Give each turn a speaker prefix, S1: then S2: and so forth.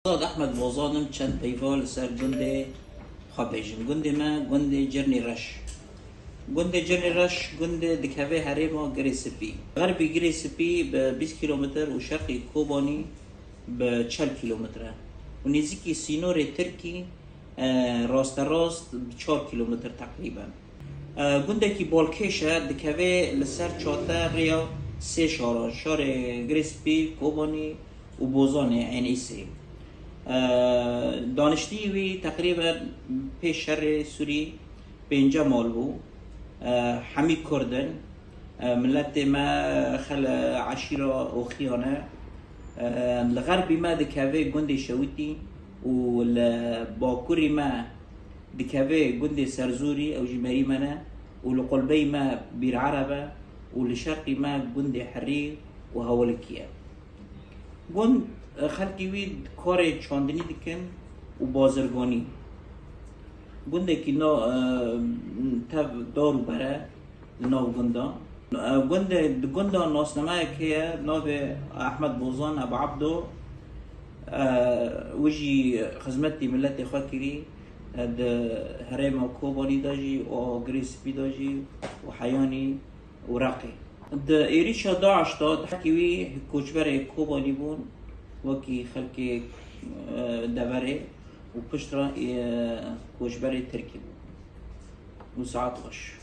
S1: زاد احمد بازانم چند پیوال سر گنده خابیجم گنده ما گنده جرنی رش گنده جرنی رش گنده دکوه هریما گریسپی غربی گریسپی به 20 کیلومتر و شرقی کوبانی به 40 کیلومتره و نزدیکی سینور ترکی راست 4 کیلومتر تقریبا گنده کی بالکشه دکوه لسر چاته ریا سه شار گریسپی کوبانی و بوزان عینیسی دانشتی وی تقریبا پیش شر سوری 5 مال بو حمی کردن ملت ما خل عشیره و خیانه الغربی ما دکوه گنده شویتی و باکوری ما دکوه گنده سرزوری او جمهری منه و لقلبی ما بیر عربه و لشرقی ما گنده حریر و هولکیه گند خلقی وی کار چاندنی دکن و بازرگانی گنده که نا تب دارو بره ناو گنده گنده ناسنامه که ناو احمد بوزان ابو عبدو وجی خدمتی ملت خواه کری ده هرم کوبانی داجی و گریسپی داجی و حیانی و راقی ده ایریشا داعش داد حکی وی کوچبر کوبانی بون وکی خلقی دبره و پشت را کوچبر ترکی بود و ساعت خوش